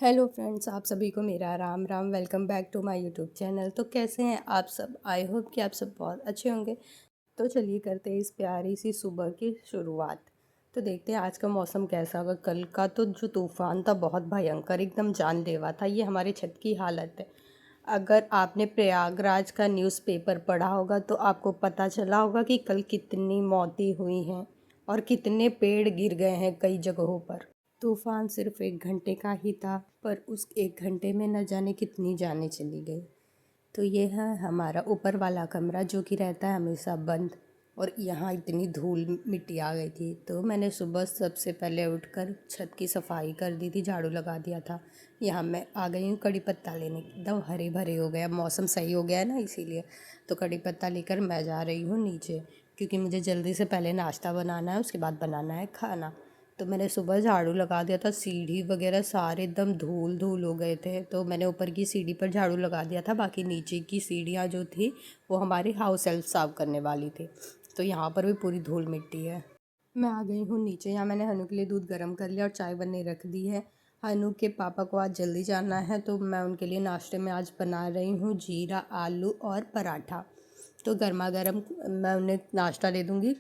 Hello friends, आप सभी को मेरा Ram Ram. Welcome back to my YouTube channel. तो कैसे हैं आप सब? आई होप कि आप सब बहुत अच्छे होंगे। तो चलिए करते हैं इस प्यारी सी सुबह की शुरुआत। तो देखते हैं आज का मौसम कैसा होगा। कल का तो जो तूफ़ान था बहुत भयंकर, एकदम जानलेवा था। ये हमारे छत की हालत है। अगर आपने प्रयागराज का न्यूज़पेपर पढ़ा होगा तो आपको पता चला होगा कि कल कितनी मौतें हुई हैं और कितने पेड़ गिर गए हैं कई जगहों पर। तूफान सिर्फ 1 घंटे का ही था, पर उस 1 घंटे में न जाने कितनी जानें चली गई। तो ये है हमारा ऊपर वाला कमरा जो कि रहता है हमेशा बंद। और यहाँ इतनी धूल मिट्टी आ गई थी, तो मैंने सुबह सबसे पहले उठकर छत की सफाई कर दी थी, झाड़ू लगा दिया था। यहाँ मैं आ गई हूँ कड़ी पत्ता लेने। एकदम हरे भरे हो गया, मौसम सही हो गया है ना, इसीलिए। तो कड़ी पत्ता लेकर मैं जा रही हूँ नीचे, क्योंकि मुझे जल्दी से पहले नाश्ता बनाना है, उसके बाद बनाना है खाना। तो मैंने सुबह झाड़ू लगा दिया था। सीढ़ी वगैरह सारे एकदम धूल धूल हो गए थे, तो मैंने ऊपर की सीढ़ी पर झाड़ू लगा दिया था। बाकी नीचे की सीढ़ियाँ जो थी वो हमारी हाउस हेल्प साफ़ करने वाली थी। तो यहाँ पर भी पूरी धूल मिट्टी है। मैं आ गई हूँ नीचे। यहाँ मैंने हनु के लिए दूध गर्म कर लिया और चाय बनने रख दी है। हनु के पापा को आज जल्दी जाना है, तो मैं उनके लिए नाश्ते में आज बना रही हूँ जीरा आलू और पराठा। तो गर्मा गर्म मैं उन्हें नाश्ता दे दूँगी,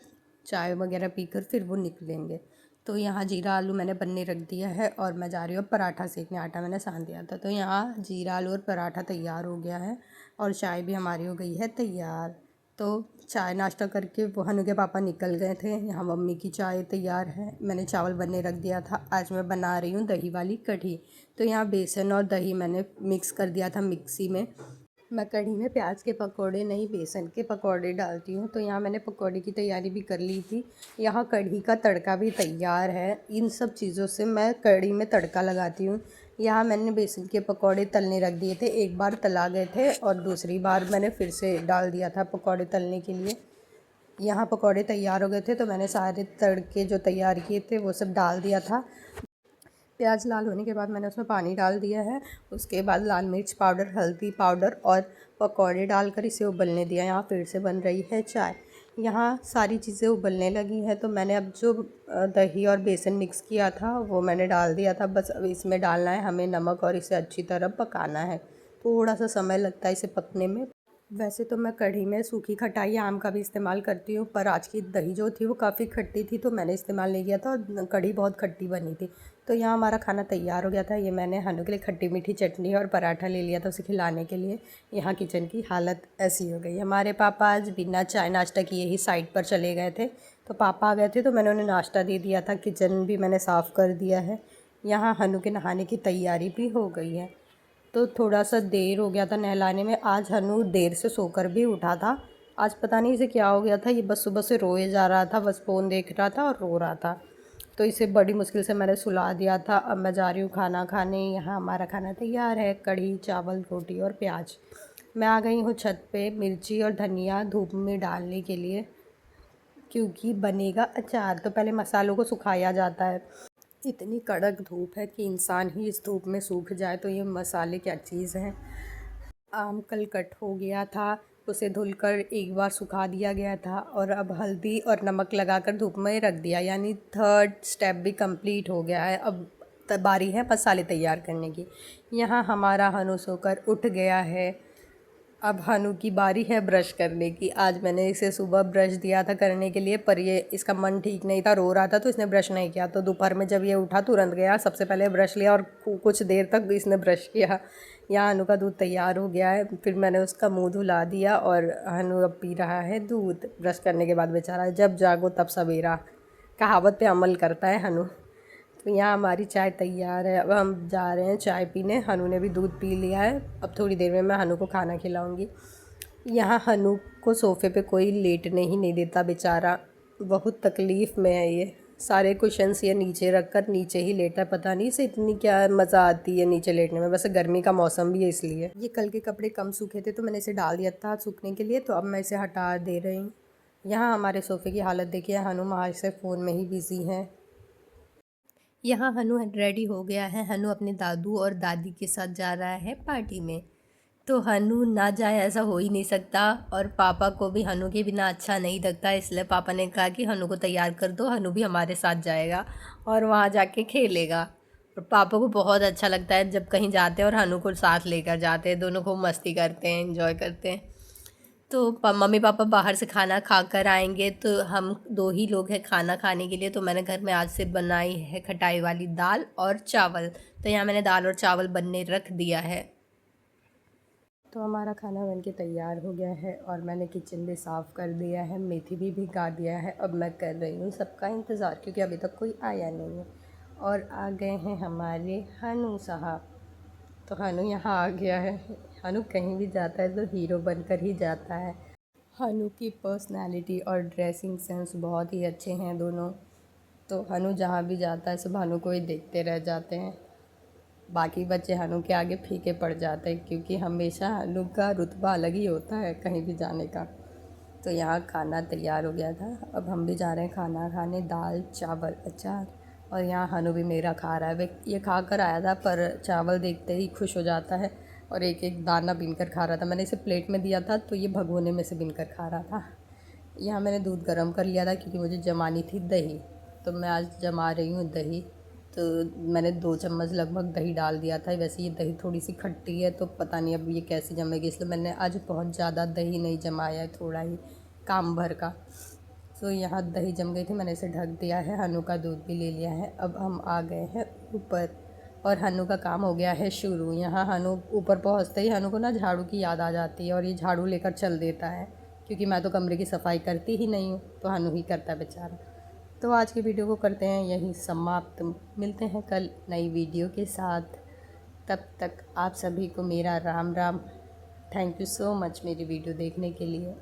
चाय वगैरह पीकर फिर वो निकलेंगे। तो यहाँ जीरा आलू मैंने बनने रख दिया है और मैं जा रही हूँ पराठा सेकने। आटा मैंने सान दिया था। तो यहाँ जीरा आलू और पराठा तैयार हो गया है और चाय भी हमारी हो गई है तैयार। तो चाय नाश्ता करके वो हनु के पापा निकल गए थे। यहाँ मम्मी की चाय तैयार है। मैंने चावल बनने रख दिया था। आज मैं बना रही हूँ दही वाली कढ़ी। तो यहाँ बेसन और दही मैंने मिक्स कर दिया था मिक्सी में। मैं कढ़ी में प्याज के पकोड़े नहीं, बेसन के पकोड़े डालती हूँ। तो यहाँ मैंने पकोड़े की तैयारी भी कर ली थी। यहाँ कढ़ी का तड़का भी तैयार है। इन सब चीज़ों से मैं कढ़ी में तड़का लगाती हूँ। यहाँ मैंने बेसन के पकोड़े तलने रख दिए थे। एक बार तला गए थे और दूसरी बार मैंने फिर से डाल दिया था पकोड़े तलने के लिए। यहाँ पकोड़े तैयार हो गए थे, तो मैंने सारे तड़के जो तैयार किए थे वो सब डाल दिया था। प्याज लाल होने के बाद मैंने उसमें पानी डाल दिया है। उसके बाद लाल मिर्च पाउडर, हल्दी पाउडर और पकौड़े डालकर इसे उबलने दिया। यहाँ फिर से बन रही है चाय। यहाँ सारी चीज़ें उबलने लगी हैं, तो मैंने अब जो दही और बेसन मिक्स किया था वो मैंने डाल दिया था। बस अब इसमें डालना है हमें नमक और इसे अच्छी तरह पकाना है। थोड़ा सा समय लगता है इसे पकने में। वैसे तो मैं कढ़ी में सूखी खटाई आम का भी इस्तेमाल करती हूँ, पर आज की दही जो थी वो काफ़ी खट्टी थी, तो मैंने इस्तेमाल नहीं किया था और कढ़ी बहुत खट्टी बनी थी। तो यहाँ हमारा खाना तैयार हो गया था। ये मैंने हनु के लिए खट्टी मीठी चटनी और पराठा ले लिया था उसे खिलाने के लिए। यहाँ किचन की हालत ऐसी हो गई। हमारे पापा आज बिना चाय नाश्ता किए ही साइड पर चले गए थे। तो पापा आ गए थे तो मैंने उन्हें नाश्ता दे दिया था। किचन भी मैंने साफ़ कर दिया है। यहाँ हनु के नहाने की तैयारी भी हो गई है। तो थोड़ा सा देर हो गया था नहलाने में। आज हनु देर से सोकर भी उठा था। आज पता नहीं इसे क्या हो गया था, ये बस सुबह से रोए जा रहा था, बस फ़ोन देख रहा था और रो रहा था। तो इसे बड़ी मुश्किल से मैंने सुला दिया था। अब मैं जा रही हूँ खाना खाने। यहाँ हमारा खाना तैयार है, कढ़ी चावल रोटी और प्याज। मैं आ गई हूँ छत पे मिर्ची और धनिया धूप में डालने के लिए, क्योंकि बनेगा अचार। तो पहले मसालों को सुखाया जाता है। इतनी कड़क धूप है कि इंसान ही इस धूप में सूख जाए, तो ये मसाले क्या चीज़ हैं। आम कल कट हो गया था, उसे धुलकर एक बार सुखा दिया गया था और अब हल्दी और नमक लगाकर धूप में रख दिया। यानी थर्ड स्टेप भी कंप्लीट हो गया है। अब बारी है मसाले तैयार करने की। यहाँ हमारा हनु सोकर उठ गया है। अब हनु की बारी है ब्रश करने की। आज मैंने इसे सुबह ब्रश दिया था करने के लिए, पर ये इसका मन ठीक नहीं था, रो रहा था, तो इसने ब्रश नहीं किया। तो दोपहर में जब ये उठा तुरंत गया, सबसे पहले ब्रश लिया और कुछ देर तक इसने ब्रश किया। यहाँ हनु का दूध तैयार हो गया है। फिर मैंने उसका मुंह धुला दिया और हनु अब पी रहा है दूध ब्रश करने के बाद। बेचारा जब जागो तब सवेरा, कहावत पे अमल करता है हनु। तो यहाँ हमारी चाय तैयार है। अब हम जा रहे हैं चाय पीने। हनु ने भी दूध पी लिया है। अब थोड़ी देर में मैं हनु को खाना खिलाऊंगी। यहाँ हनु को सोफ़े पे कोई लेटने ही नहीं देता, बेचारा बहुत तकलीफ़ में है। ये सारे कुशन्स ये नीचे रख कर नीचे ही लेटा। पता नहीं इसे इतनी क्या मज़ा आती है नीचे लेटने में। वैसे गर्मी का मौसम भी है इसलिए। ये कल के कपड़े कम सूखे थे तो मैंने इसे डाल दिया था सूखने के लिए, तो अब मैं इसे हटा दे रही हूँ। यहाँ हमारे सोफ़े की हालत देखिए। हनु महाज से फ़ोन में ही बिज़ी हैं। यहाँ हनु रेडी हो गया है। हनु अपने दादू और दादी के साथ जा रहा है पार्टी में। तो हनु ना जाए ऐसा हो ही नहीं सकता, और पापा को भी हनु के बिना अच्छा नहीं लगता, इसलिए पापा ने कहा कि हनु को तैयार कर दो, हनु भी हमारे साथ जाएगा और वहाँ जाके खेलेगा। और और पापा को बहुत अच्छा लगता है जब कहीं जाते हैं और हनु को साथ लेकर जाते हैं, दोनों खूब मस्ती करते हैं, एंजॉय करते हैं। तो मम्मी पापा बाहर से खाना खा कर आएंगे, तो हम दो ही लोग हैं खाना खाने के लिए। तो मैंने घर में आज से बनाई है खटाई वाली दाल और चावल। तो यहाँ मैंने दाल और चावल बनने रख दिया है। तो हमारा खाना बनके तैयार हो गया है और मैंने किचन भी साफ़ कर दिया है, मेथी भी भिगा दिया है। अब मैं कर रही हूँ सबका इंतज़ार, क्योंकि अभी तक कोई आया नहीं है। और आ गए हैं हमारे हनु साहब। तो हनु यहाँ आ गया है। हनु कहीं भी जाता है तो हीरो बनकर ही जाता है। हनु की पर्सनैलिटी और ड्रेसिंग सेंस बहुत ही अच्छे हैं दोनों। तो हनु जहाँ भी जाता है सब हनु को ही देखते रह जाते हैं। बाकी बच्चे हनु के आगे फीके पड़ जाते हैं, क्योंकि हमेशा हनु का रुतबा अलग ही होता है कहीं भी जाने का। तो यहाँ खाना तैयार हो गया था, अब हम भी जा रहे हैं खाना खाने। दाल चावल अचार। और यहाँ हनु भी मेरा खा रहा है। वे ये खा कर आया था, पर चावल देखते ही खुश हो जाता है और एक एक दाना बीनकर खा रहा था। मैंने इसे प्लेट में दिया था तो ये भगोने में से बीनकर खा रहा था। यहाँ मैंने दूध गर्म कर लिया था क्योंकि मुझे जमानी थी दही। तो मैं आज जमा रही हूँ दही। तो मैंने 2 चम्मच लगभग दही डाल दिया था। वैसे ये दही थोड़ी सी खट्टी है, तो पता नहीं अब ये कैसे जमेगी, इसलिए मैंने आज बहुत ज़्यादा दही नहीं जमाया है, थोड़ा ही काम भर का। तो यहाँ दही जम गई थी, मैंने इसे ढक दिया है। हनु का दूध भी ले लिया है। अब हम आ गए हैं ऊपर और हनु का काम हो गया है शुरू। यहाँ हनु ऊपर पहुँचते ही हनु को ना झाड़ू की याद आ जाती है और ये झाड़ू लेकर चल देता है, क्योंकि मैं तो कमरे की सफाई करती ही नहीं हूँ, तो हनु ही करता है बेचारा। तो आज की वीडियो को करते हैं यहीं समाप्त। मिलते हैं कल नई वीडियो के साथ। तब तक आप सभी को मेरा Ram Ram. Thank you so much मेरी वीडियो देखने के लिए।